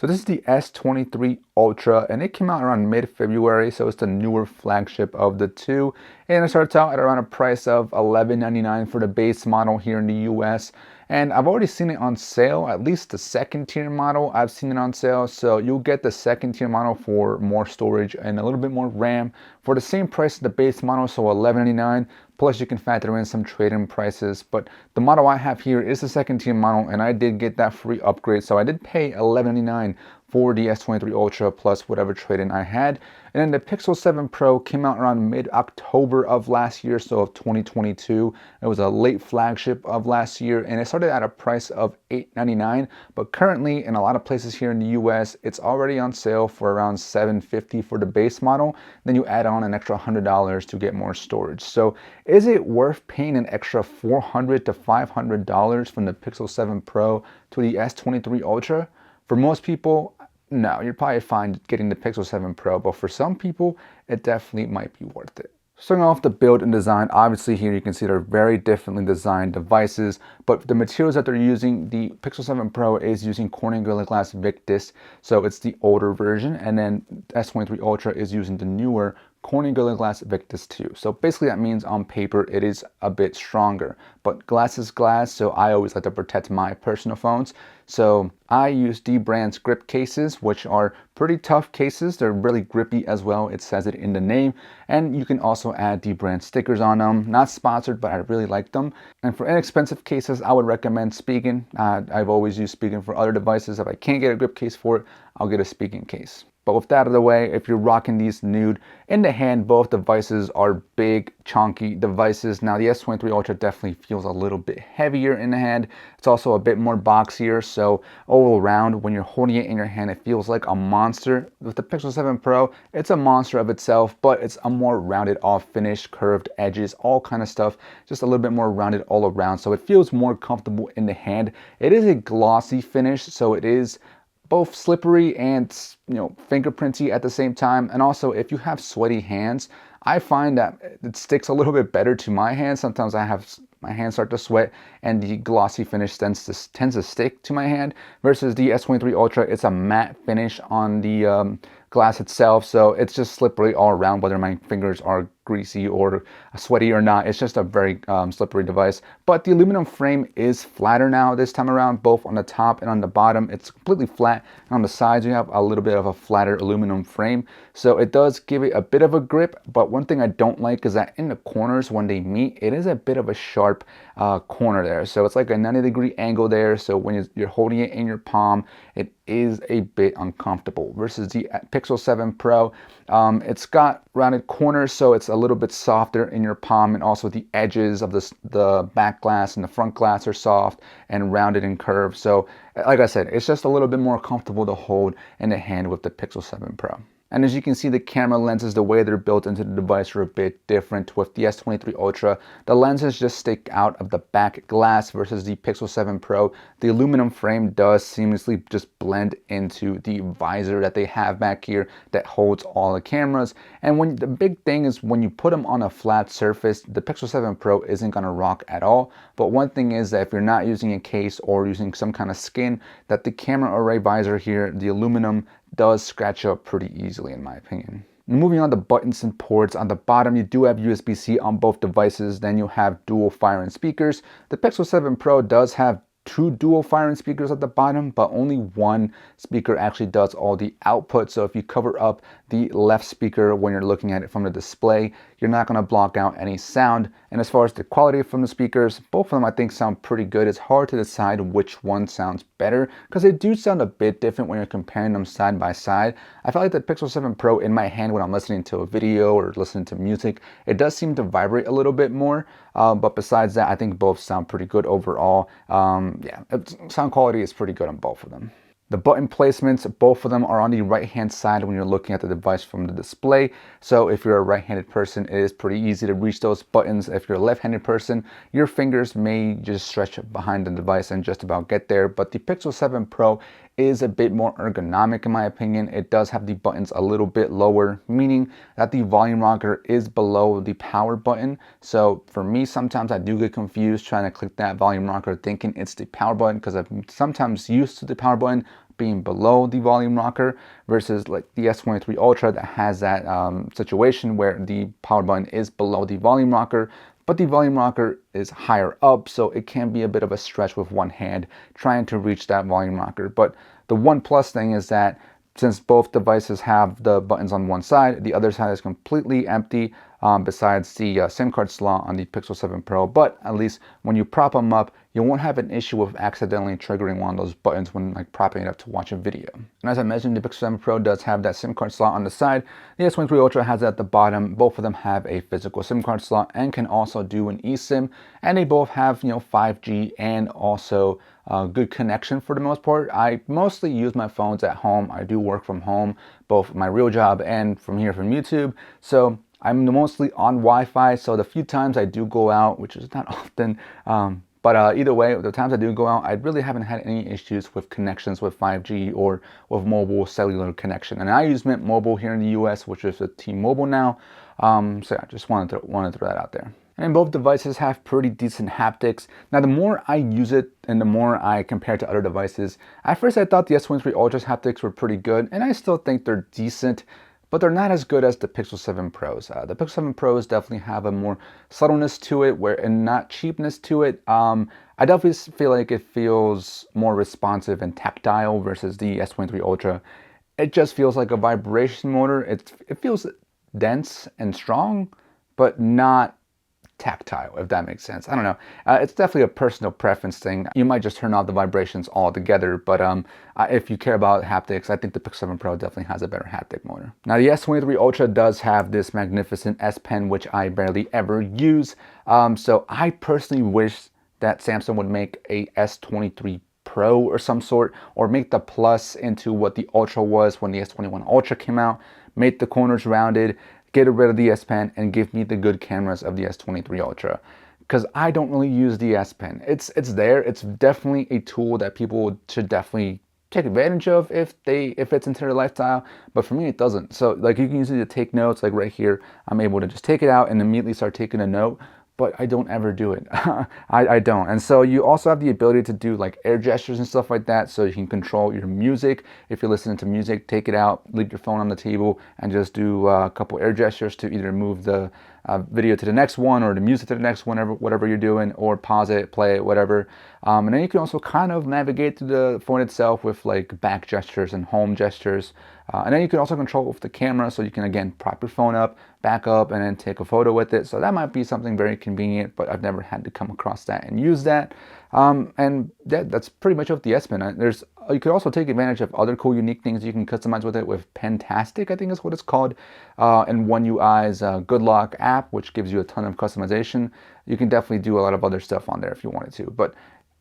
So this is the S23 Ultra, and it came out around mid-February, so it's the newer flagship of the two. And it starts out at around a price of $11.99 for the base model here in the US. And I've already seen it on sale, at least the second tier model, I've seen it on sale. So you'll get the second tier model for more storage and a little bit more RAM for the same price as the base model, so $11.99. Plus you can factor in some trade-in prices. But the model I have here is the second tier model, and I did get that free upgrade. So I did pay $11.99 for the S23 Ultra plus whatever trade-in I had. And then the Pixel 7 Pro came out around mid-October of last year, so of 2022. It was a late flagship of last year, and it started at a price of $8.99. But currently, in a lot of places here in the US, it's already on sale for around $7.50 for the base model. Then you add on an extra $100 to get more storage. So is it worth paying an extra $400 to $500 from the Pixel 7 Pro to the S23 Ultra? For most people, no, you're probably fine getting the Pixel 7 Pro, but for some people, it definitely might be worth it. Starting off the build and design, obviously here you can see they're very differently designed devices, but the materials that they're using, the Pixel 7 Pro is using Corning Gorilla Glass Victus, so it's the older version, and then S23 Ultra is using the newer Corning Gorilla Glass Victus 2. So basically that means on paper it is a bit stronger, but glass is glass, so I always like to protect my personal phones. So I use D-Brand's grip cases, which are pretty tough cases. They're really grippy as well. It says it in the name. And you can also add D-Brand stickers on them. Not sponsored, but I really like them. And for inexpensive cases, I would recommend Spigen. I've always used Spigen for other devices. If I can't get a grip case for it, I'll get a Spigen case. But with that out of the way, if you're rocking these nude in the hand, both devices are big, chunky devices. Now the S23 Ultra definitely feels a little bit heavier in the hand. It's also a bit more boxier, so all around when you're holding it in your hand, it feels like a monster. With the Pixel 7 Pro, it's a monster of itself, but it's a more rounded off finish, curved edges, all kind of stuff, just a little bit more rounded all around, so it feels more comfortable in the hand. It is a glossy finish, so it is both slippery and, fingerprinty at the same time. And also, if you have sweaty hands, I find that it sticks a little bit better to my hands. Sometimes my hands start to sweat, and the glossy finish tends to stick to my hand. Versus the S23 Ultra, it's a matte finish on the glass itself, so it's just slippery all around, whether my fingers are greasy or sweaty or not. It's just a very slippery device. But the aluminum frame is flatter now this time around, both on the top and on the bottom. It's completely flat, and on the sides you have a little bit of a flatter aluminum frame, so it does give it a bit of a grip. But one thing I don't like is that in the corners when they meet, it is a bit of a sharp corner there, so it's like a 90-degree angle there, so when you're holding it in your palm, it is a bit uncomfortable. Versus the Pixel 7 Pro, it's got rounded corners, so it's a little bit softer in your palm, and also the edges of the back glass and the front glass are soft and rounded and curved. So like I said, it's just a little bit more comfortable to hold in the hand with the Pixel 7 Pro. And as you can see, the camera lenses, the way they're built into the device, are a bit different. With the S23 Ultra, the lenses just stick out of the back glass, versus the Pixel 7 Pro, the aluminum frame does seamlessly just blend into the visor that they have back here that holds all the cameras. And the big thing is when you put them on a flat surface, the Pixel 7 Pro isn't going to rock at all. But one thing is that if you're not using a case or using some kind of skin, that the camera array visor here, the aluminum, does scratch up pretty easily in my opinion. Moving on to buttons and ports, on the bottom you do have USB-C on both devices. Then you have dual firing speakers. The Pixel 7 Pro does have two dual firing speakers at the bottom, but only one speaker actually does all the output. So if you cover up the left speaker when you're looking at it from the display, you're not going to block out any sound. And as far as the quality from the speakers, both of them I think sound pretty good. It's hard to decide which one sounds better because they do sound a bit different when you're comparing them side by side. I feel like the Pixel 7 Pro in my hand when I'm listening to a video or listening to music, it does seem to vibrate a little bit more. But besides that, I think both sound pretty good overall. Yeah, sound quality is pretty good on both of them. The button placements, both of them are on the right-hand side when you're looking at the device from the display. So if you're a right-handed person, it is pretty easy to reach those buttons. If you're a left-handed person, your fingers may just stretch behind the device and just about get there. But the Pixel 7 Pro is a bit more ergonomic in my opinion. It does have the buttons a little bit lower, meaning that the volume rocker is below the power button. So for me, sometimes I do get confused trying to click that volume rocker thinking it's the power button because I'm sometimes used to the power button being below the volume rocker versus like the S23 Ultra that has that situation where the power button is below the volume rocker, but the volume rocker is higher up, so it can be a bit of a stretch with one hand trying to reach that volume rocker. But the one plus thing is that since both devices have the buttons on one side, the other side is completely empty besides the SIM card slot on the Pixel 7 Pro. But at least when you prop them up, you won't have an issue with accidentally triggering one of those buttons when like propping it up to watch a video. And as I mentioned, the Pixel 7 Pro does have that SIM card slot on the side. The S23 Ultra has it at the bottom. Both of them have a physical SIM card slot and can also do an eSIM. And they both have, 5G and also good connection for the most part. I mostly use my phones at home. I do work from home, both my real job and from here from YouTube. So I'm mostly on Wi-Fi. So the few times I do go out, which is not often, but either way, the times I do go out, I really haven't had any issues with connections with 5G or with mobile cellular connection. And I use Mint Mobile here in the US, which is a T-Mobile now. So yeah, just wanted to throw that out there. And both devices have pretty decent haptics. Now, the more I use it and the more I compare it to other devices, at first I thought the S23 Ultra's haptics were pretty good, and I still think they're decent, but they're not as good as the Pixel 7 Pros. The Pixel 7 Pros definitely have a more subtleness to it and not cheapness to it. I definitely feel like it feels more responsive and tactile versus the S23 Ultra. It just feels like a vibration motor. It feels dense and strong, but not tactile, if that makes sense. I don't know. It's definitely a personal preference thing. You might just turn off the vibrations altogether, but if you care about haptics, I think the Pixel 7 Pro definitely has a better haptic motor. Now, the S23 Ultra does have this magnificent S Pen, which I barely ever use. So I personally wish that Samsung would make a S23 Pro or some sort, or make the Plus into what the Ultra was when the S21 Ultra came out, make the corners rounded, get rid of the S Pen, and give me the good cameras of the S23 Ultra. Because I don't really use the S Pen. It's there. It's definitely a tool that people should definitely take advantage of if it's into their lifestyle. But for me, it doesn't. So like you can use it to take notes. Like right here, I'm able to just take it out and immediately start taking a note. But I don't ever do it. I don't. And so you also have the ability to do like air gestures and stuff like that, so you can control your music. If you're listening to music, take it out, leave your phone on the table, and just do a couple air gestures to either move the video to the next one or the music to the next one, whatever you're doing, or pause it, play it, whatever. And then you can also kind of navigate through the phone itself with like back gestures and home gestures. And then you can also control it with the camera, so you can again prop your phone up, back up, and then take a photo with it. So that might be something very convenient, but I've never had to come across that and use that. And that's pretty much of the S Pen. You could also take advantage of other cool, unique things you can customize with it with Pentastic, I think is what it's called, and One UI's Good Lock app, which gives you a ton of customization. You can definitely do a lot of other stuff on there if you wanted to. But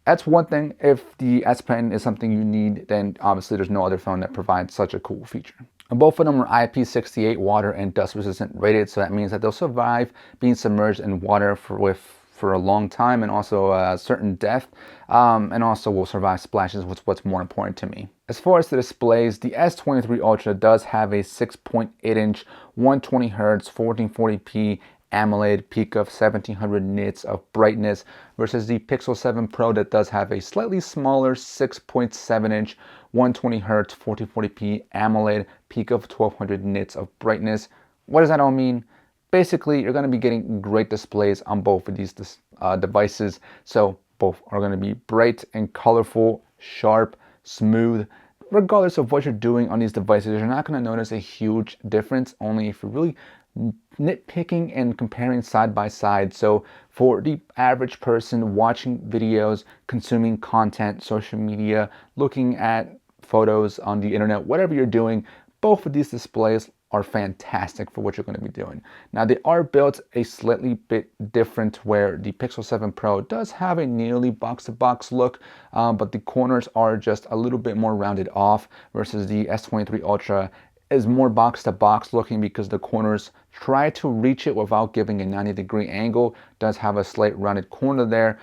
that's one thing. If the S Pen is something you need, then obviously there's no other phone that provides such a cool feature. And both of them are IP68 water and dust resistant rated, so that means that they'll survive being submerged in water for a long time, and also a certain depth, and also will survive splashes, which is what's more important to me. As far as the displays, the S23 Ultra does have a 6.8-inch 120Hz 1440p AMOLED peak of 1700 nits of brightness versus the Pixel 7 Pro that does have a slightly smaller 6.7-inch 120Hz 1440p AMOLED peak of 1200 nits of brightness. What does that all mean? Basically, you're going to be getting great displays on both of these devices. So both are going to be bright and colorful, sharp, smooth. Regardless of what you're doing on these devices, you're not going to notice a huge difference, only if you're really nitpicking and comparing side by side. So for the average person watching videos, consuming content, social media, looking at photos on the internet, whatever you're doing, both of these displays are fantastic for what you're going to be doing. Now, they are built a slightly bit different, where the Pixel 7 Pro does have a nearly box-to-box look, but the corners are just a little bit more rounded off, versus the S23 Ultra is more box-to-box looking because the corners try to reach it without giving a 90-degree angle. Does have a slight rounded corner there.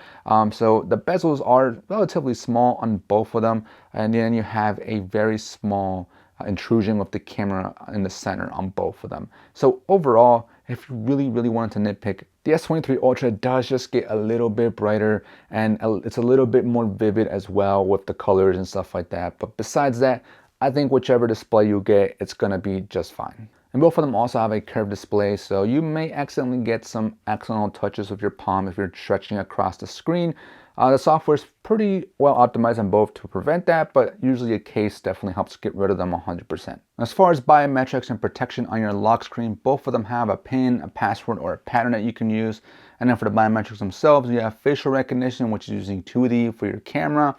So the bezels are relatively small on both of them, and then you have a very small intrusion with the camera in the center on both of them. So overall, if you really wanted to nitpick, The S23 Ultra does just get a little bit brighter, and it's a little bit more vivid as well with the colors and stuff like that. But besides that, I think whichever display you get, it's gonna be just fine. And both of them also have a curved display, so you may accidentally get some accidental touches with your palm if you're stretching across the screen. The software is pretty well optimized on both to prevent that, but usually a case definitely helps get rid of them 100%. As far as biometrics and protection on your lock screen, both of them have a PIN, a password, or a pattern that you can use. And then for the biometrics themselves, you have facial recognition, which is using 2D for your camera.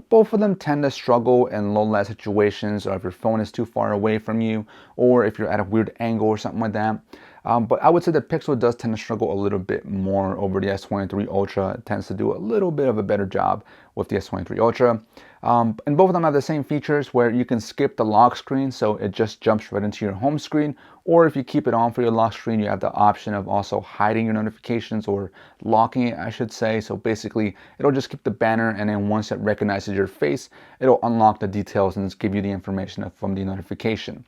Both of them tend to struggle in low light situations, or if your phone is too far away from you, or if you're at a weird angle or something like that. But I would say the Pixel does tend to struggle a little bit more over the S23 Ultra. It tends to do a little bit of a better job with the S23 Ultra. And both of them have the same features where you can skip the lock screen, so it just jumps right into your home screen. Or if you keep it on for your lock screen, you have the option of also hiding your notifications, or locking it, I should say. So basically, it'll just keep the banner, and then once it recognizes your face, it'll unlock the details and give you the information from the notification.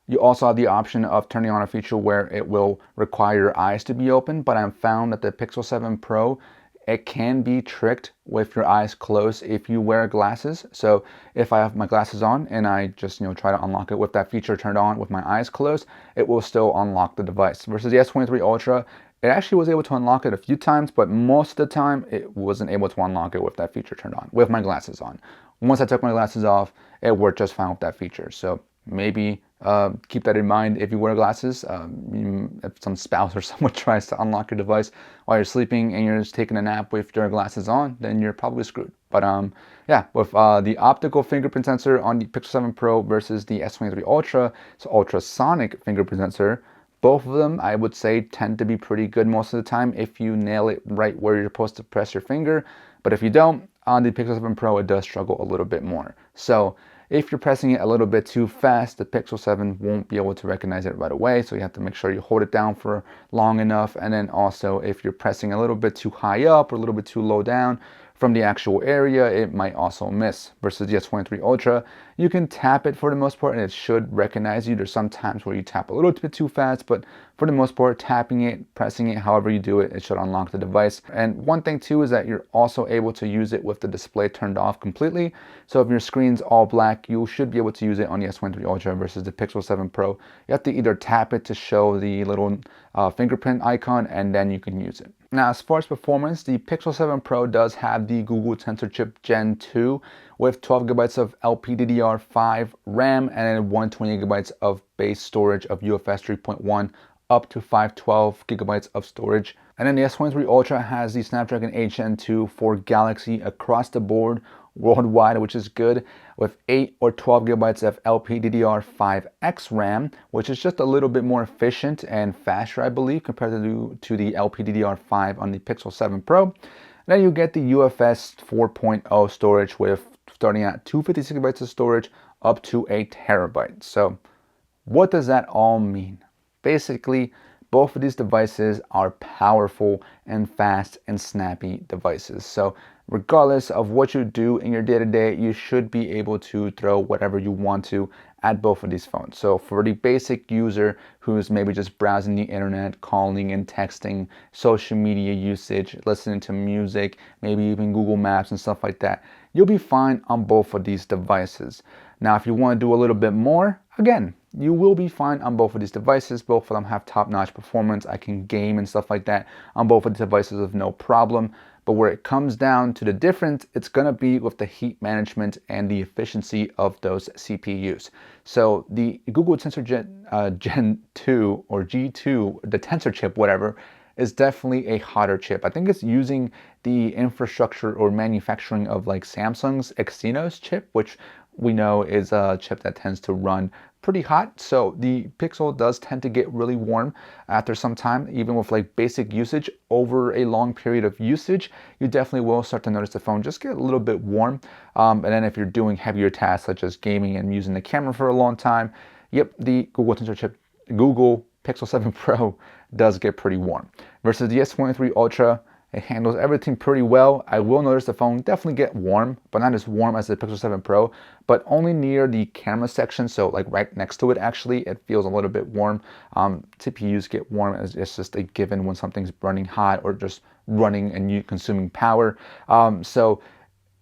You also have the option of turning on a feature where it will require your eyes to be open, but I've found that the Pixel 7 Pro, it can be tricked with your eyes closed if you wear glasses. So if I have my glasses on and I just try to unlock it with that feature turned on with my eyes closed, it will still unlock the device. Versus the S23 Ultra, it actually was able to unlock it a few times, but most of the time it wasn't able to unlock it with that feature turned on, with my glasses on. Once I took my glasses off, it worked just fine with that feature. So maybe keep that in mind if you wear glasses. If some spouse or someone tries to unlock your device while you're sleeping and you're just taking a nap with your glasses on, then you're probably screwed. But yeah, with the optical fingerprint sensor on the Pixel 7 Pro versus the S23 Ultra, so ultrasonic fingerprint sensor, both of them, I would say, tend to be pretty good most of the time if you nail it right where you're supposed to press your finger. But if you don't, on the Pixel 7 Pro, it does struggle a little bit more. So if you're pressing it a little bit too fast, the Pixel 7 won't be able to recognize it right away. So you have to make sure you hold it down for long enough. And then also, if you're pressing a little bit too high up or a little bit too low down from the actual area, it might also miss. Versus the S23 Ultra, you can tap it for the most part and it should recognize you. There's some times where you tap a little bit too fast, but for the most part, tapping it, pressing it, however you do it, it should unlock the device. And one thing too is that you're also able to use it with the display turned off completely. So if your screen's all black, you should be able to use it on the S23 Ultra versus the Pixel 7 Pro. You have to either tap it to show the little fingerprint icon, and then you can use it. Now, as far as performance, the Pixel 7 Pro does have the Google Tensor Chip Gen 2 with 12 gigabytes of LPDDR5 RAM and then 128 gigabytes of base storage of UFS 3.1 up to 512 gigabytes of storage. And then the S23 Ultra has the Snapdragon 8 Gen 2 for Galaxy across the board worldwide, which is good, with 8 or 12 gigabytes of LPDDR5X RAM, which is just a little bit more efficient and faster, I believe, compared to the LPDDR5 on the Pixel 7 Pro. Then you get the UFS 4.0 storage with starting at 256 gigabytes of storage up to a terabyte. So what does that all mean? Basically, both of these devices are powerful and fast and snappy devices. So regardless of what you do in your day-to-day, you should be able to throw whatever you want to at both of these phones. So for the basic user who's maybe just browsing the internet, calling and texting, social media usage, listening to music, maybe even Google Maps and stuff like that, you'll be fine on both of these devices. Now, if you want to do a little bit more, again, you will be fine on both of these devices. Both of them have top-notch performance. I can game and stuff like that on both of the devices with no problem. But where it comes down to the difference, it's going to be with the heat management and the efficiency of those CPUs. So the Google Tensor Gen 2 or G2, the Tensor chip, whatever, is definitely a hotter chip. I think it's using the infrastructure or manufacturing of like Samsung's Exynos chip, which we know is a chip that tends to run pretty hot. So the Pixel does tend to get really warm after some time, even with like basic usage. Over a long period of usage, you definitely will start to notice the phone just get a little bit warm. And then if you're doing heavier tasks such as gaming and using the camera for a long time, yep, the Google Tensor chip, Google Pixel 7 Pro does get pretty warm. Versus the S23 Ultra, It handles everything pretty well. I will notice the phone definitely get warm, but not as warm as the Pixel 7 Pro, but only near the camera section. So like right next to it, actually, it feels a little bit warm. CPUs get warm as it's just a given when something's running hot or just running and you consuming power. So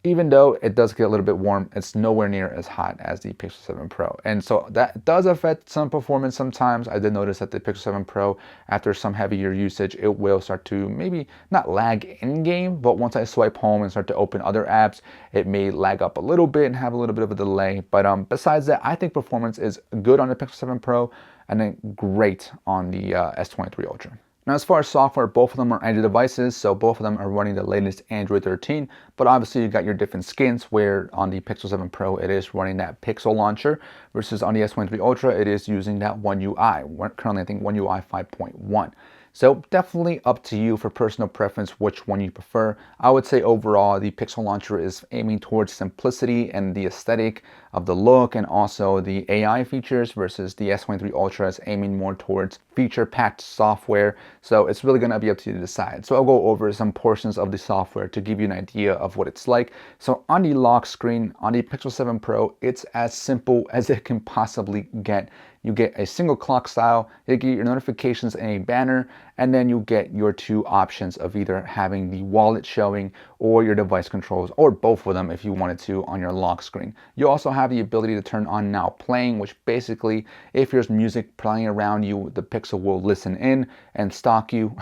even though it does get a little bit warm, it's nowhere near as hot as the Pixel 7 Pro. And so that does affect some performance sometimes. I did notice that the Pixel 7 Pro, after some heavier usage, it will start to maybe not lag in-game, but once I swipe home and start to open other apps, it may lag up a little bit and have a little bit of a delay. But besides that, I think performance is good on the Pixel 7 Pro and then great on the S23 Ultra. Now, as far as software, both of them are Android devices, so both of them are running the latest Android 13, but obviously you got your different skins where on the Pixel 7 Pro, it is running that Pixel launcher versus on the S23 Ultra, it is using that One UI. We're currently, I think, One UI 5.1. So definitely up to you for personal preference, which one you prefer. I would say overall, the Pixel launcher is aiming towards simplicity and the aesthetic of the look and also the AI features versus the S23 Ultra is aiming more towards feature-packed software. So it's really going to be up to you to decide. So I'll go over some portions of the software to give you an idea of what it's like. So on the lock screen, on the Pixel 7 Pro, it's as simple as it can possibly get. You get a single clock style, you get your notifications in a banner, and then you get your two options of either having the wallet showing or your device controls, or both of them if you wanted to on your lock screen. You also have the ability to turn on Now Playing, which basically, if there's music playing around you, the Pixel will listen in and stalk you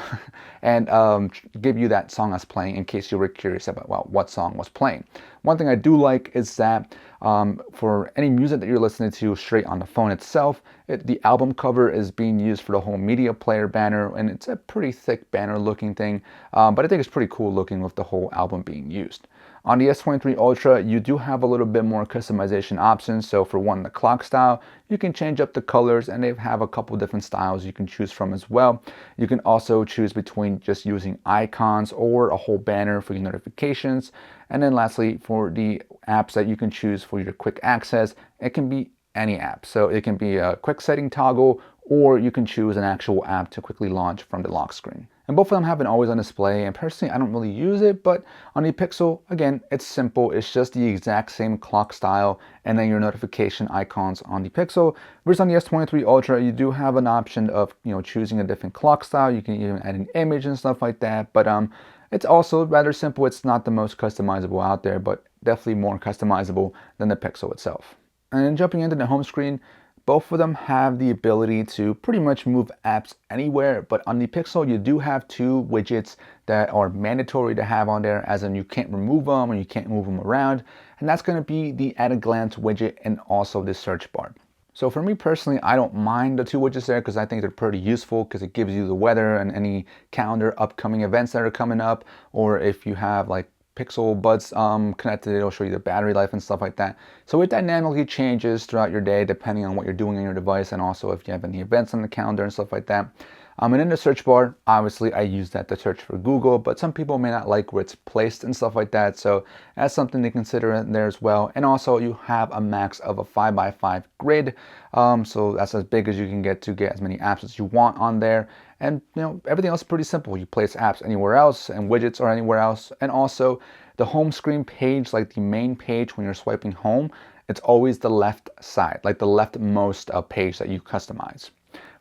and give you that song that's playing in case you were curious about what song was playing. One thing I do like is that for any music that you're listening to straight on the phone itself, the album cover is being used for the whole media player banner, and it's a pretty thick banner looking thing, but I think it's pretty cool looking with the whole album being used. On the S23 Ultra, you do have a little bit more customization options. So for one, the clock style, you can change up the colors and they have a couple different styles you can choose from as well. You can also choose between just using icons or a whole banner for your notifications. And then lastly, for the apps that you can choose for your quick access, it can be any app. So it can be a quick setting toggle, or you can choose an actual app to quickly launch from the lock screen. And both of them have an always on display, and personally I don't really use it, but on the Pixel, again, it's simple. It's just the exact same clock style and then your notification icons on the Pixel. Whereas on the S23 Ultra, you do have an option of choosing a different clock style. You can even add an image and stuff like that, but it's also rather simple. It's not the most customizable out there, but definitely more customizable than the Pixel itself. And then jumping into the home screen, both of them have the ability to pretty much move apps anywhere, but on the Pixel, you do have two widgets that are mandatory to have on there, as in you can't remove them or you can't move them around, and that's going to be the at a glance widget and also the search bar. So for me personally, I don't mind the two widgets there because I think they're pretty useful because it gives you the weather and any calendar upcoming events that are coming up, or if you have like Pixel Buds connected, it'll show you the battery life and stuff like that. So it dynamically changes throughout your day depending on what you're doing on your device and also if you have any events on the calendar and stuff like that. And in the search bar, obviously I use that to search for Google, but some people may not like where it's placed and stuff like that. So that's something to consider in there as well. And also you have a max of a 5x5 grid. So that's as big as you can get to get as many apps as you want on there. And everything else is pretty simple. You place apps anywhere else and widgets are anywhere else. And also the home screen page, like the main page when you're swiping home, it's always the left side, like the leftmost page that you customize.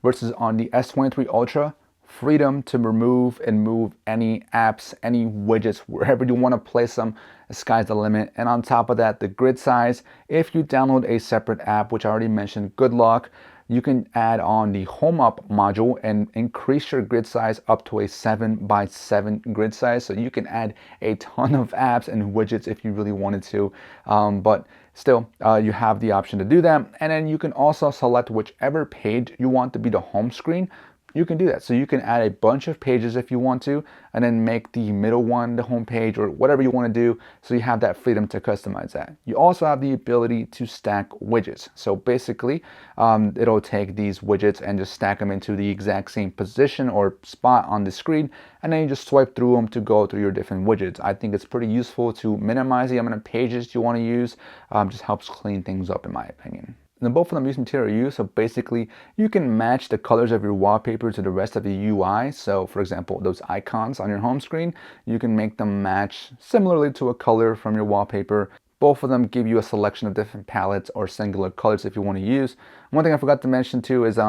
Versus on the S23 Ultra, freedom to remove and move any apps, any widgets, wherever you want to place them, the sky's the limit. And on top of that, the grid size, if you download a separate app, which I already mentioned, good luck, you can add on the Home Up module and increase your grid size up to a 7x7 grid size. So you can add a ton of apps and widgets if you really wanted to, but still, you have the option to do that. And then you can also select whichever page you want to be the home screen. You can do that. So you can add a bunch of pages if you want to, and then make the middle one the home page or whatever you want to do. So you have that freedom to customize that. You also have the ability to stack widgets. So basically, it'll take these widgets and just stack them into the exact same position or spot on the screen, and then you just swipe through them to go through your different widgets. I think it's pretty useful to minimize the amount of pages you want to use. Just helps clean things up in my opinion. And both of them use Material You, so basically you can match the colors of your wallpaper to the rest of the UI. So for example, those icons on your home screen, you can make them match similarly to a color from your wallpaper. Both of them give you a selection of different palettes or singular colors if you want to use. One thing I forgot to mention too is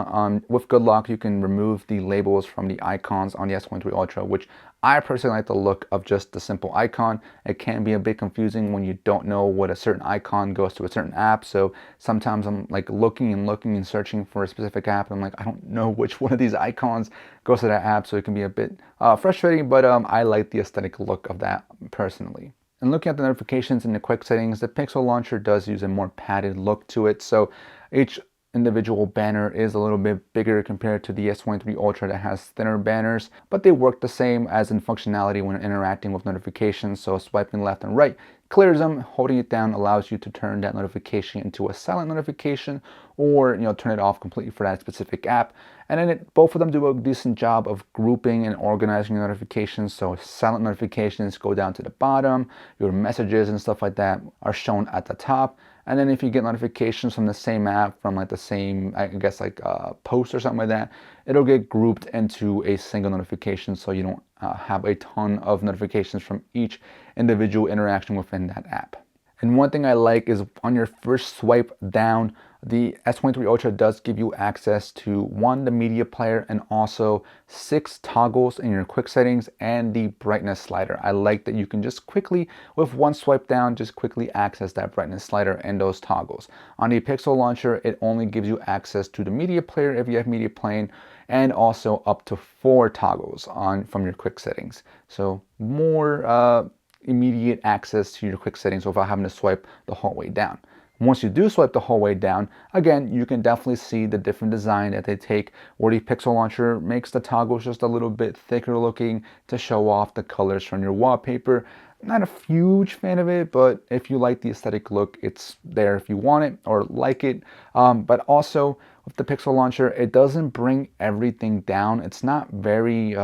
with Good Lock, you can remove the labels from the icons on the S23 Ultra, which I personally like the look of just the simple icon. It can be a bit confusing when you don't know what a certain icon goes to a certain app. So sometimes I'm like looking and searching for a specific app, and I'm like, I don't know which one of these icons goes to that app. So it can be a bit frustrating, but I like the aesthetic look of that personally. And looking at the notifications in the quick settings, the Pixel Launcher does use a more padded look to it. So each individual banner is a little bit bigger compared to the S23 Ultra that has thinner banners, but they work the same as in functionality when interacting with notifications. So swiping left and right clears them. Holding it down allows you to turn that notification into a silent notification, or turn it off completely for that specific app. And then both of them do a decent job of grouping and organizing your notifications. So silent notifications go down to the bottom, your messages and stuff like that are shown at the top. And then if you get notifications from the same app, from like the same, I guess like post or something like that, it'll get grouped into a single notification, so you don't have a ton of notifications from each individual interaction within that app. And one thing I like is on your first swipe down, the S23 Ultra does give you access to the media player, and also 6 toggles in your quick settings and the brightness slider. I like that you can just quickly, with one swipe down, just quickly access that brightness slider and those toggles. On the Pixel Launcher, it only gives you access to the media player if you have media playing, and also up to 4 toggles from your quick settings. So more immediate access to your quick settings without having to swipe the whole way down. Once you do swipe the whole way down, again, you can definitely see the different design that they take, where the Pixel Launcher makes the toggles just a little bit thicker looking to show off the colors from your wallpaper. Not a huge fan of it, but if you like the aesthetic look, it's there if you want it or like it. But also with the Pixel Launcher, it doesn't bring everything down. It's not very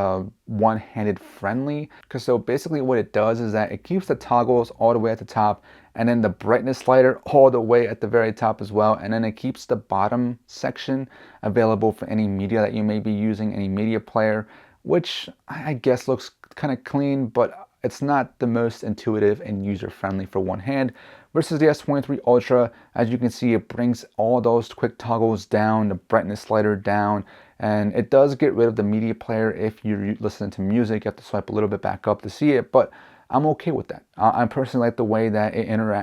one-handed friendly. So basically what it does is that it keeps the toggles all the way at the top, and then the brightness slider all the way at the very top as well. And then it keeps the bottom section available for any media that you may be using, any media player, which I guess looks kind of clean, but it's not the most intuitive and user-friendly for one hand. Versus the S23 Ultra, as you can see, it brings all those quick toggles down, the brightness slider down, and it does get rid of the media player. If you're listening to music, you have to swipe a little bit back up to see it, but I'm okay with that. I personally like the way that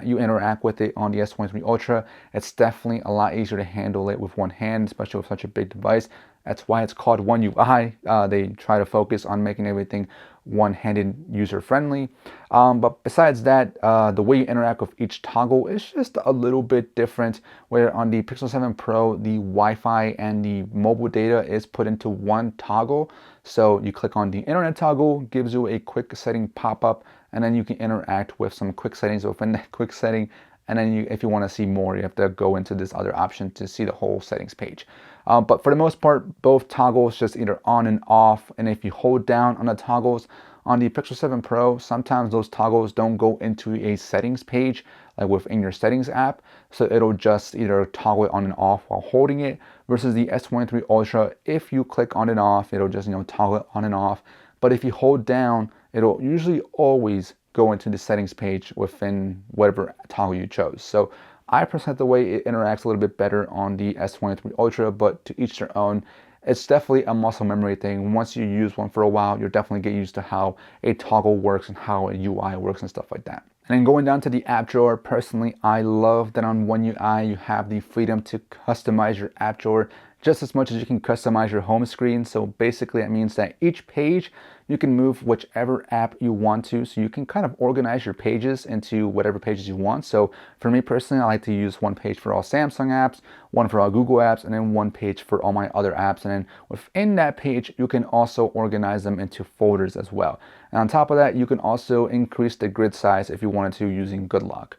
you interact with it on the S23 Ultra. It's definitely a lot easier to handle it with one hand, especially with such a big device. That's why it's called One UI. They try to focus on making everything one-handed, user-friendly. But besides that, the way you interact with each toggle is just a little bit different, where on the Pixel 7 Pro, the Wi-Fi and the mobile data is put into one toggle. So you click on the internet toggle, gives you a quick setting pop-up, and then you can interact with some quick settings within that quick setting. And then if you want to see more, you have to go into this other option to see the whole settings page. But for the most part, both toggles just either on and off. And if you hold down on the toggles on the Pixel 7 Pro, sometimes those toggles don't go into a settings page, like within your settings app. So it'll just either toggle it on and off while holding it. Versus the S23 Ultra, if you click on and off, it'll just toggle it on and off. But if you hold down, it'll usually always go into the settings page within whatever toggle you chose. So I personally like the way it interacts a little bit better on the S23 Ultra, but to each their own. It's definitely a muscle memory thing. Once you use one for a while, you'll definitely get used to how a toggle works and how a UI works and stuff like that. And then going down to the app drawer, personally, I love that on One UI, you have the freedom to customize your app drawer just as much as you can customize your home screen. So basically that means that each page, you can move whichever app you want to. So you can kind of organize your pages into whatever pages you want. So for me personally, I like to use one page for all Samsung apps, one for all Google apps, and then one page for all my other apps. And then within that page, you can also organize them into folders as well. And on top of that, you can also increase the grid size if you wanted to using Good Lock.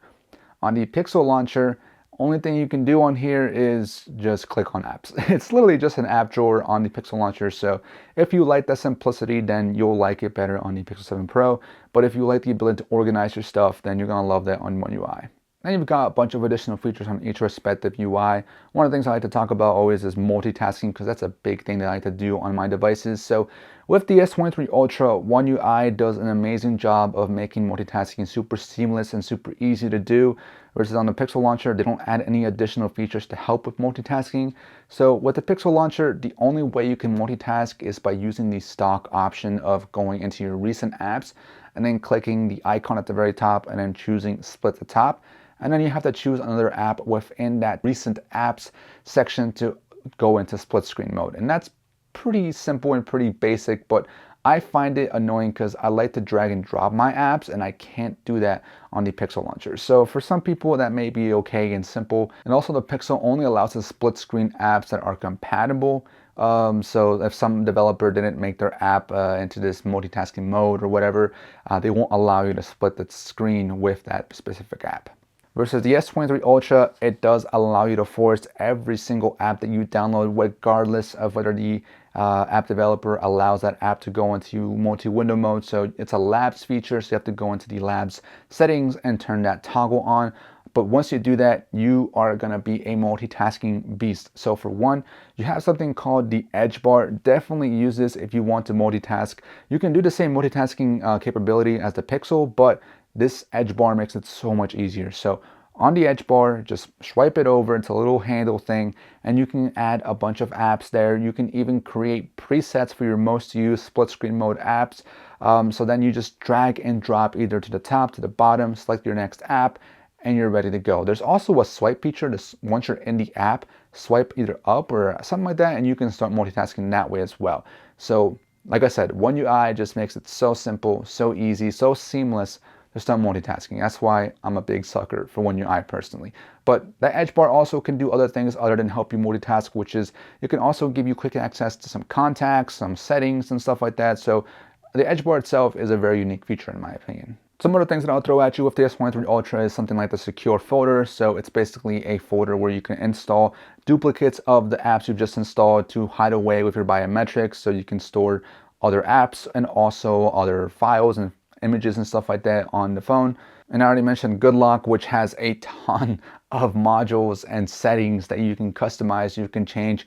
On the Pixel Launcher, only thing you can do on here is just click on apps. It's literally just an app drawer on the Pixel Launcher. So if you like that simplicity, then you'll like it better on the Pixel 7 Pro. But if you like the ability to organize your stuff, then you're gonna love that on One UI. Then you've got a bunch of additional features on each respective UI. One of the things I like to talk about always is multitasking, because that's a big thing that I like to do on my devices. So with the S23 Ultra, One UI does an amazing job of making multitasking super seamless and super easy to do, versus on the Pixel Launcher, they don't add any additional features to help with multitasking. So with the Pixel Launcher, the only way you can multitask is by using the stock option of going into your recent apps and then clicking the icon at the very top and then choosing split the top. And then you have to choose another app within that recent apps section to go into split screen mode. And that's pretty simple and pretty basic, but I find it annoying because I like to drag and drop my apps and I can't do that on the Pixel Launcher. So for some people that may be okay and simple. And also the Pixel only allows the split screen apps that are compatible. So if some developer didn't make their app into this multitasking mode or whatever, they won't allow you to split the screen with that specific app. Versus the S23 Ultra, it does allow you to force every single app that you download, regardless of whether the app developer allows that app to go into multi-window mode. So it's a labs feature, so you have to go into the labs settings and turn that toggle on. But once you do that, you are going to be a multitasking beast. So for one, you have something called the edge bar. Definitely use this if you want to multitask. You can do the same multitasking capability as the Pixel, but this edge bar makes it so much easier. So on the edge bar, just swipe it over. It's a little handle thing, and you can add a bunch of apps there. You can even create presets for your most used split screen mode apps. So then you just drag and drop either to the top, to the bottom, select your next app, and you're ready to go. There's also a swipe feature. Once you're in the app, swipe either up or something like that, and you can start multitasking that way as well. So like I said, One UI just makes it so simple, so easy, so seamless to start multitasking. That's why I'm a big sucker for One UI personally. But the edge bar also can do other things other than help you multitask, which is it can also give you quick access to some contacts, some settings and stuff like that. So the edge bar itself is a very unique feature in my opinion. Some other things that I'll throw at you with the S23 Ultra is something like the secure folder. So it's basically a folder where you can install duplicates of the apps you've just installed to hide away with your biometrics, so you can store other apps and also other files and images and stuff like that on the phone. And I already mentioned Good Lock, which has a ton of modules and settings that you can customize. You can change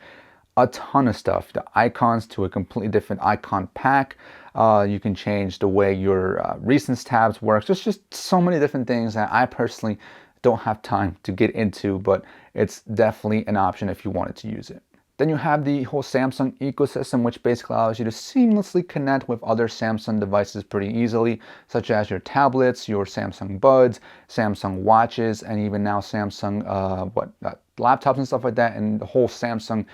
a ton of stuff, the icons to a completely different icon pack. You can change the way your recents tabs works. There's just so many different things that I personally don't have time to get into, but it's definitely an option if you wanted to use it. Then you have the whole Samsung ecosystem, which basically allows you to seamlessly connect with other Samsung devices pretty easily, such as your tablets, your Samsung Buds, Samsung Watches, and even now Samsung laptops and stuff like that, and the whole Samsung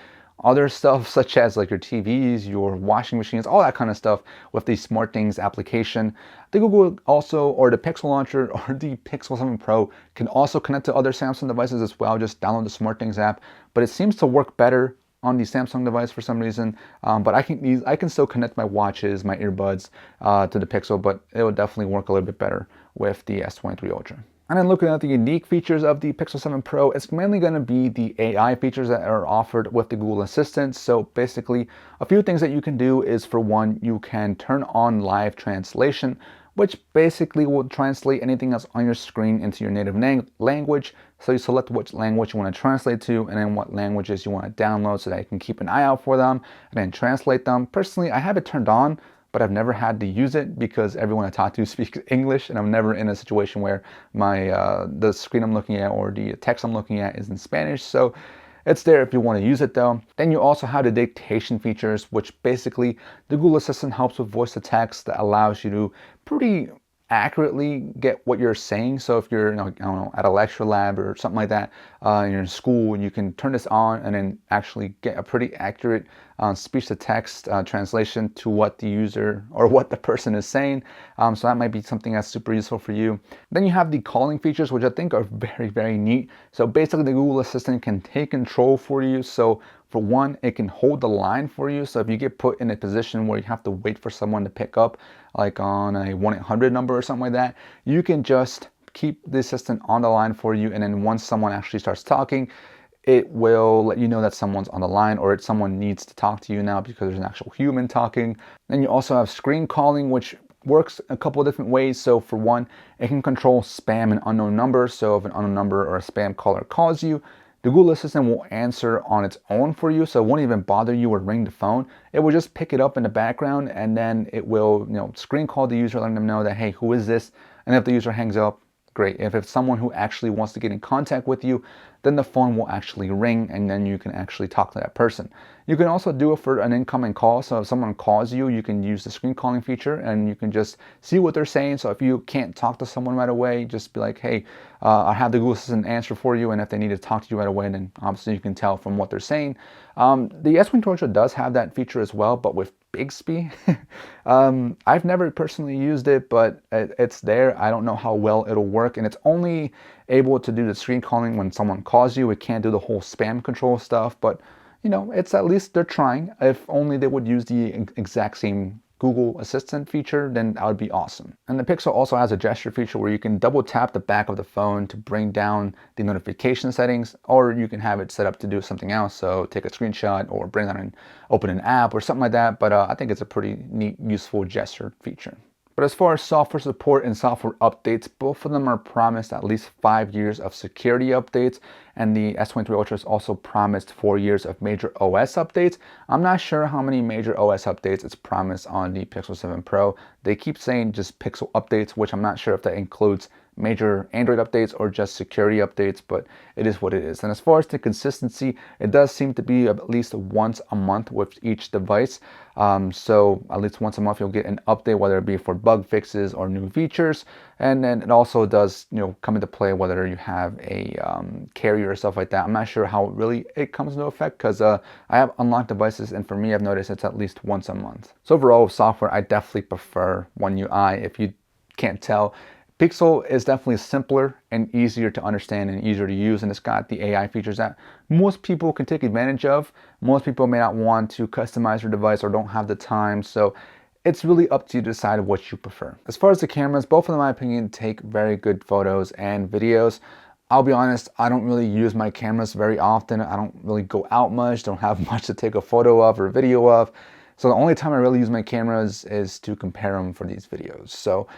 other stuff such as like your TVs, your washing machines, all that kind of stuff with the SmartThings application. The Google also, or the Pixel Launcher or the Pixel 7 Pro can also connect to other Samsung devices as well. Just download the SmartThings app, but it seems to work better on the Samsung device for some reason. But I can still connect my watches, my earbuds to the Pixel, but it would definitely work a little bit better with the S23 Ultra. And then looking at the unique features of the Pixel 7 Pro, it's mainly going to be the AI features that are offered with the Google Assistant. So basically, a few things that you can do is, for one, you can turn on live translation, which basically will translate anything that's on your screen into your native language. So you select which language you want to translate to, and then what languages you want to download so that you can keep an eye out for them and then translate them. Personally, I have it turned on, but I've never had to use it because everyone I talk to speaks English, and I'm never in a situation where the screen I'm looking at or the text I'm looking at is in Spanish. So it's there if you want to use it though. Then you also have the dictation features, which basically the Google Assistant helps with voice to text that allows you to pretty accurately get what you're saying. So if you're, I don't know, at a lecture lab or something like that, and you're in school, you can turn this on and then actually get a pretty accurate speech-to-text translation to what the user or what the person is saying. So that might be something that's super useful for you. Then you have the calling features, which I think are very, very neat. So basically the Google Assistant can take control for you. So for one, it can hold the line for you. So if you get put in a position where you have to wait for someone to pick up, like on a 1-800 number or something like that, you can just keep the assistant on the line for you. And then once someone actually starts talking, it will let you know that someone's on the line or someone needs to talk to you now because there's an actual human talking. Then you also have screen calling, which works a couple of different ways. So for one, it can control spam and unknown numbers. So if an unknown number or a spam caller calls you, the Google Assistant will answer on its own for you, so it won't even bother you or ring the phone. It will just pick it up in the background, and then it will, screen call the user, letting them know that, hey, who is this? And if the user hangs up, great. If it's someone who actually wants to get in contact with you, then the phone will actually ring, and then you can actually talk to that person. You can also do it for an incoming call. So if someone calls you, you can use the screen calling feature, and you can just see what they're saying. So if you can't talk to someone right away, just be like, hey, I have the Google Assistant answer for you, and if they need to talk to you right away, then obviously you can tell from what they're saying. The S23 Ultra does have that feature as well, but with Bixby. I've never personally used it, but it's there. I don't know how well it'll work, and it's only able to do the screen calling when someone calls you. It can't do the whole spam control stuff, but it's at least they're trying. If only they would use the exact same Google Assistant feature, then that would be awesome. And the Pixel also has a gesture feature where you can double tap the back of the phone to bring down the notification settings, or you can have it set up to do something else. So take a screenshot or bring that and open an app or something like that. But I think it's a pretty neat, useful gesture feature. But as far as software support and software updates, both of them are promised at least 5 years of security updates, and the S23 Ultra is also promised 4 years of major OS updates. I'm not sure how many major OS updates it's promised on the Pixel 7 Pro. They keep saying just Pixel updates, which I'm not sure if that includes major Android updates or just security updates, but it is what it is. And as far as the consistency, it does seem to be at least once a month with each device. So at least once a month you'll get an update, whether it be for bug fixes or new features. And then it also does come into play whether you have a carrier or stuff like that. I'm not sure how really it comes into effect, because I have unlocked devices, and for me, I've noticed it's at least once a month. So overall, with software, I definitely prefer One UI. If you can't tell, Pixel is definitely simpler and easier to understand and easier to use, and it's got the AI features that most people can take advantage of. Most people may not want to customize their device or don't have the time, so it's really up to you to decide what you prefer. As far as the cameras, both of them, in my opinion, take very good photos and videos. I'll be honest, I don't really use my cameras very often. I don't really go out much, don't have much to take a photo of or video of. So the only time I really use my cameras is to compare them for these videos. So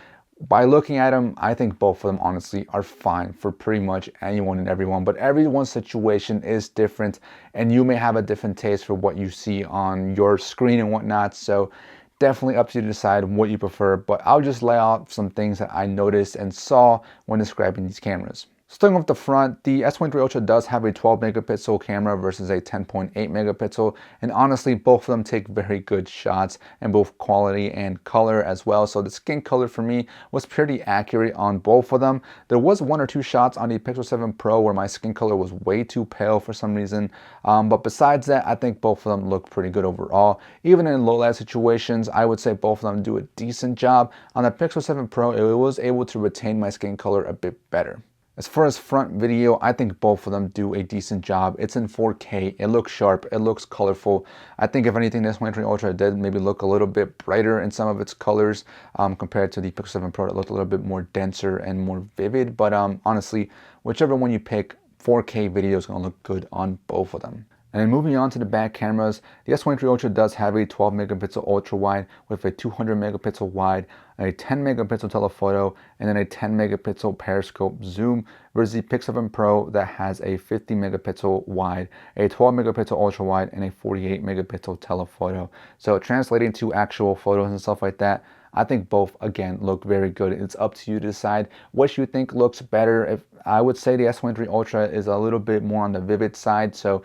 by looking at them, I think both of them honestly are fine for pretty much anyone and everyone, but everyone's situation is different, and you may have a different taste for what you see on your screen and whatnot. So definitely up to you to decide what you prefer, but I'll just lay out some things that I noticed and saw when describing these cameras. Starting with the front, the S23 Ultra does have a 12 megapixel camera versus a 10.8 megapixel, and honestly, both of them take very good shots in both quality and color as well. So the skin color for me was pretty accurate on both of them. There was 1 or 2 shots on the Pixel 7 Pro where my skin color was way too pale for some reason, but besides that, I think both of them look pretty good overall. Even in low light situations, I would say both of them do a decent job. On the Pixel 7 Pro, it was able to retain my skin color a bit better. As far as front video, I think both of them do a decent job. It's in 4K, it looks sharp, it looks colorful. I think if anything, this S23 Ultra did maybe look a little bit brighter in some of its colors compared to the Pixel 7 Pro. It looked a little bit more denser and more vivid, but honestly, whichever one you pick, 4K video is going to look good on both of them. And then moving on to the back cameras, the S23 Ultra does have a 12 megapixel ultra wide with a 200 megapixel wide, a 10 megapixel telephoto, and then a 10 megapixel periscope zoom, versus the Pixel 7 Pro that has a 50 megapixel wide, a 12 megapixel ultra wide, and a 48 megapixel telephoto. So translating to actual photos and stuff like that, I think both, again, look very good. It's up to you to decide what you think looks better. If I would say the S23 Ultra is a little bit more on the vivid side, so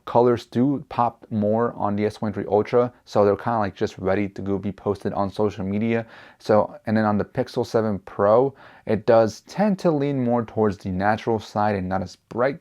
colors do pop more on the S23 Ultra, so they're kind of like just ready to go be posted on social media. So, and then on the Pixel 7 Pro, it does tend to lean more towards the natural side and not as bright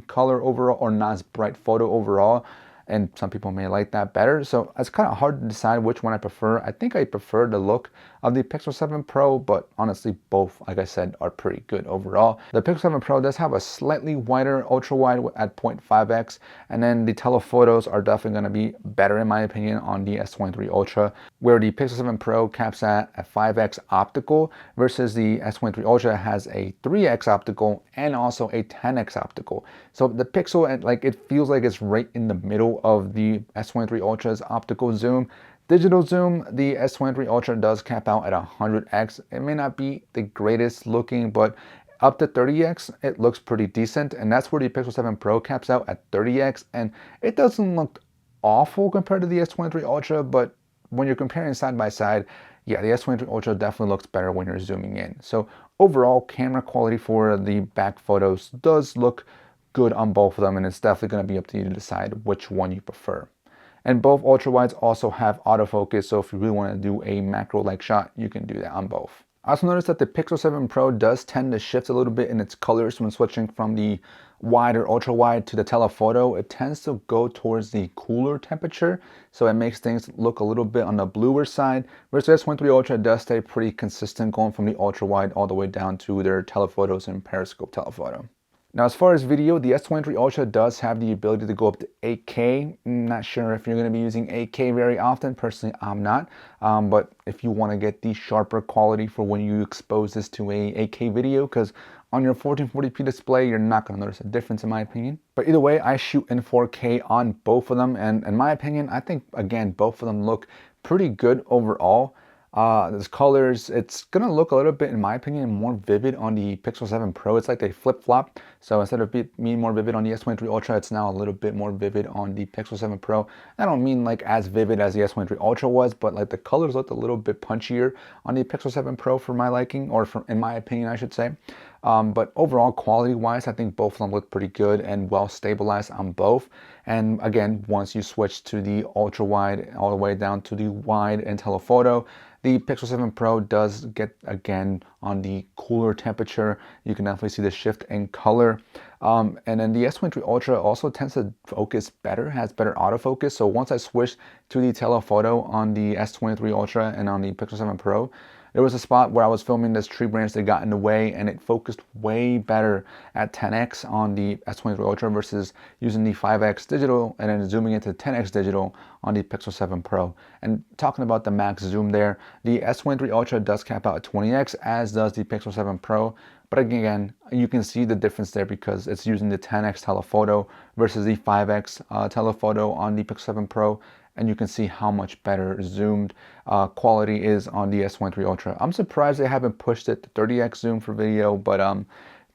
color overall, or not as bright photo overall. And some people may like that better. So it's kind of hard to decide which one I prefer. I think I prefer the look of the Pixel 7 Pro, but honestly, both, like I said, are pretty good overall. The Pixel 7 Pro does have a slightly wider ultra wide at 0.5x, and then the telephotos are definitely going to be better, in my opinion, on the S23 Ultra, where the Pixel 7 Pro caps at a 5x optical versus the S23 Ultra has a 3x optical and also a 10x optical. So the Pixel, like, it feels like it's right in the middle of the S23 Ultra's optical zoom. Digital zoom, the S23 Ultra does cap out at 100x. It may not be the greatest looking, but up to 30x, it looks pretty decent, and that's where the Pixel 7 Pro caps out at 30x, and it doesn't look awful compared to the S23 Ultra, but when you're comparing side by side, yeah, the S23 Ultra definitely looks better when you're zooming in. So overall, camera quality for the back photos does look good on both of them, and it's definitely going to be up to you to decide which one you prefer. And both ultra wides also have autofocus, so if you really want to do a macro-like shot, you can do that on both. I also noticed that the Pixel 7 Pro does tend to shift a little bit in its colors when switching from the wide or ultra wide to the telephoto. It tends to go towards the cooler temperature, so it makes things look a little bit on the bluer side, whereas the S23 Ultra does stay pretty consistent going from the ultra wide all the way down to their telephotos and periscope telephoto. Now, as far as video, the S23 Ultra does have the ability to go up to 8K. I'm not sure if you're going to be using 8K very often. Personally, I'm not. But if you want to get the sharper quality for when you expose this to a 8K video, because on your 1440p display, you're not going to notice a difference in my opinion. But either way, I shoot in 4K on both of them. And in my opinion, I think, again, both of them look pretty good overall. There's colors, it's gonna look a little bit, in my opinion, more vivid on the Pixel 7 Pro. It's like they flip-flop. So instead of being more vivid on the S23 Ultra, it's now a little bit more vivid on the Pixel 7 Pro. I don't mean like as vivid as the S23 Ultra was, but like the colors looked a little bit punchier on the Pixel 7 Pro for my liking, or in my opinion, I should say. But overall, quality-wise, I think both of them look pretty good and well stabilized on both. And again, once you switch to the ultra-wide all the way down to the wide and telephoto, the Pixel 7 Pro does get, again, on the cooler temperature. You can definitely see the shift in color. And then the S23 Ultra also tends to focus better, has better autofocus. So once I switched to the telephoto on the S23 Ultra and on the Pixel 7 Pro, there was a spot where I was filming this tree branch that got in the way, and it focused way better at 10x on the S23 Ultra versus using the 5x digital and then zooming into 10x digital on the Pixel 7 Pro. And talking about the max zoom there, the S23 Ultra does cap out at 20x, as does the Pixel 7 Pro. But again, you can see the difference there because it's using the 10x telephoto versus the 5x telephoto on the Pixel 7 Pro. And you can see how much better zoomed quality is on the S23 Ultra. I'm surprised they haven't pushed it to 30x zoom for video, but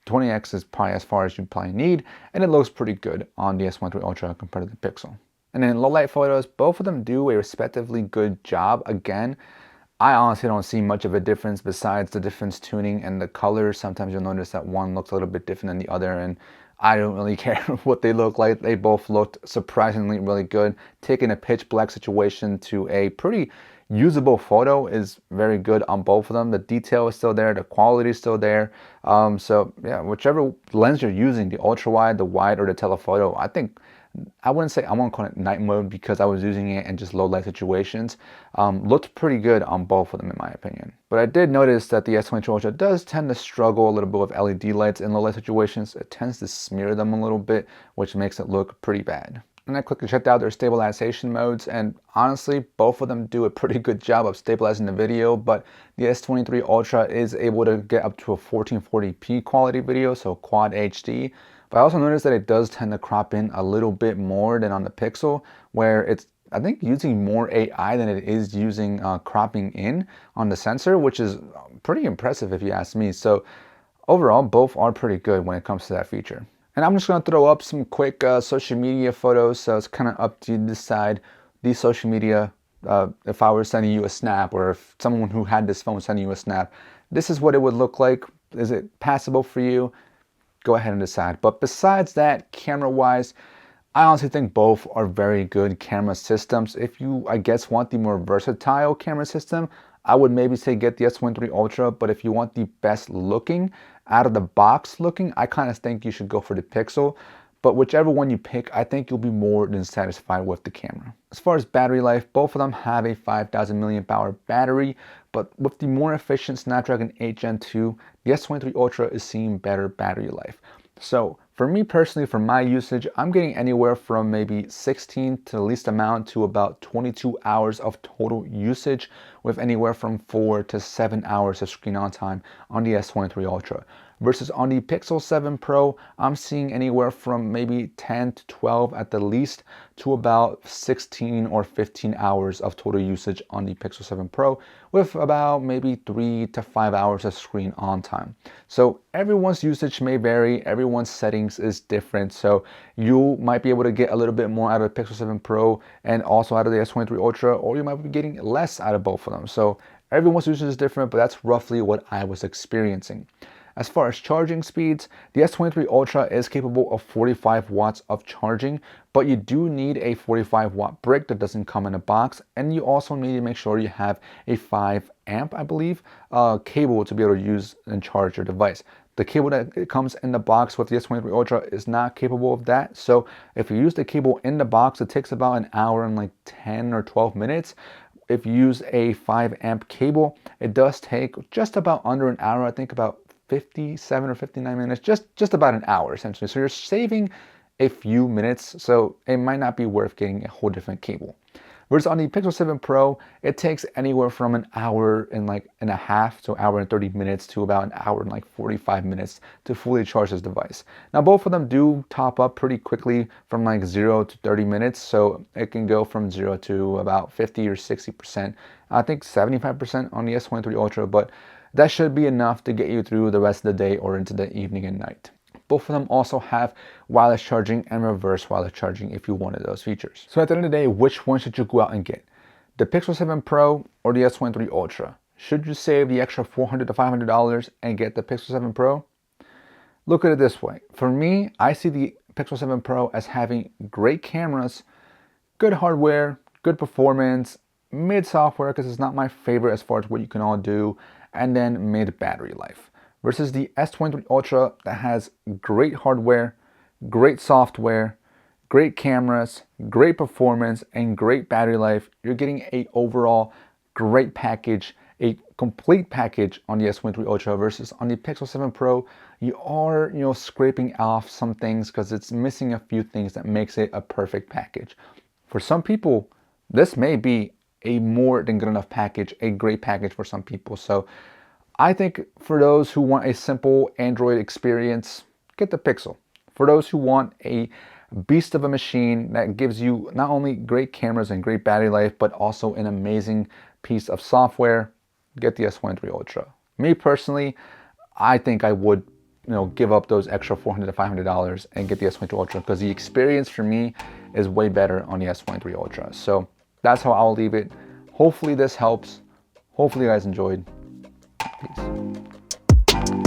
20x is probably as far as you probably need, and it looks pretty good on the S23 Ultra compared to the Pixel. And then in low light photos, both of them do a respectively good job. Again, I honestly don't see much of a difference besides the difference tuning and the colors. Sometimes you'll notice that one looks a little bit different than the other, and I don't really care what they look like. They both looked surprisingly really good. Taking a pitch black situation to a pretty usable photo is very good on both of them. The detail is still there, the quality is still there. So yeah, whichever lens you're using, the ultra wide, the wide, or the telephoto, I think, I wouldn't say, I won't call it night mode because I was using it in just low light situations. Looked pretty good on both of them in my opinion. But I did notice that the S23 Ultra does tend to struggle a little bit with LED lights in low light situations. It tends to smear them a little bit, which makes it look pretty bad. And I quickly checked out their stabilization modes, and honestly, both of them do a pretty good job of stabilizing the video, but the S23 Ultra is able to get up to a 1440p quality video, so quad HD. But I also noticed that it does tend to crop in a little bit more than on the Pixel, where it's, I think, using more AI than it is using cropping in on the sensor, which is pretty impressive if you ask me. So overall, both are pretty good when it comes to that feature. And I'm just going to throw up some quick social media photos, so it's kind of up to you to decide these social media. If I were sending you a snap, or if someone who had this phone sending you a snap, this is what it would look like. Is it passable for you? Go ahead and decide. But besides that, camera-wise, I honestly think both are very good camera systems. If you, I guess, want the more versatile camera system, I would maybe say get the S23 Ultra. But if you want the best looking, out of the box looking, I kind of think you should go for the Pixel. But whichever one you pick, I think you'll be more than satisfied with the camera. As far as battery life, both of them have a 5,000 milliamp hour battery, but with the more efficient Snapdragon 8 Gen 2, the S23 Ultra is seeing better battery life. So for me personally, for my usage, I'm getting anywhere from maybe 16 to the least amount to about 22 hours of total usage, with anywhere from 4 to 7 hours of screen on time on the S23 Ultra. versus on the Pixel 7 Pro, I'm seeing anywhere from maybe 10 to 12 at the least to about 16 or 15 hours of total usage on the Pixel 7 Pro, with about maybe 3 to 5 hours of screen on time. So everyone's usage may vary, everyone's settings is different, so you might be able to get a little bit more out of the Pixel 7 Pro and also out of the S23 Ultra, or you might be getting less out of both of them. So everyone's usage is different, but that's roughly what I was experiencing. As far as charging speeds, the S23 Ultra is capable of 45 watts of charging, but you do need a 45 watt brick that doesn't come in a box, and you also need to make sure you have a 5 amp, I believe, cable to be able to use and charge your device. The cable that comes in the box with the S23 Ultra is not capable of that, so if you use the cable in the box, it takes about an hour and like 10 or 12 minutes. If you use a 5 amp cable, it does take just about under an hour, I think about 57 or 59 minutes, just about an hour essentially. So you're saving a few minutes, so it might not be worth getting a whole different cable. Whereas on the Pixel 7 Pro, it takes anywhere from an hour and a half to an hour and 30 minutes to about an hour and 45 minutes to fully charge this device. Now both of them do top up pretty quickly from 0 to 30 minutes, so it can go from 0 to about 50 or 60%. I think 75% on the S23 Ultra, but that should be enough to get you through the rest of the day or into the evening and night. Both of them also have wireless charging and reverse wireless charging if you wanted those features. So at the end of the day, which one should you go out and get? The Pixel 7 Pro or the S23 Ultra? Should you save the extra $400 to $500 and get the Pixel 7 Pro? Look at it this way. For me, I see the Pixel 7 Pro as having great cameras, good hardware, good performance, mid software because it's not my favorite as far as what you can all do, and then mid battery life. Versus the S23 Ultra that has great hardware, great software, great cameras, great performance, and great battery life. You're getting a overall great package, a complete package on the S23 Ultra versus on the Pixel 7 Pro. You are, scraping off some things because it's missing a few things that makes it a perfect package. For some people, this may be a more than good enough package, a great package for some people. So I think for those who want a simple Android experience, get the Pixel. For those who want a beast of a machine that gives you not only great cameras and great battery life, but also an amazing piece of software, get the S23 Ultra. Me personally, I think I would give up those extra $400 to $500 and get the S23 Ultra because the experience for me is way better on the S23 Ultra. So that's how I'll leave it. Hopefully this helps. Hopefully you guys enjoyed. Peace.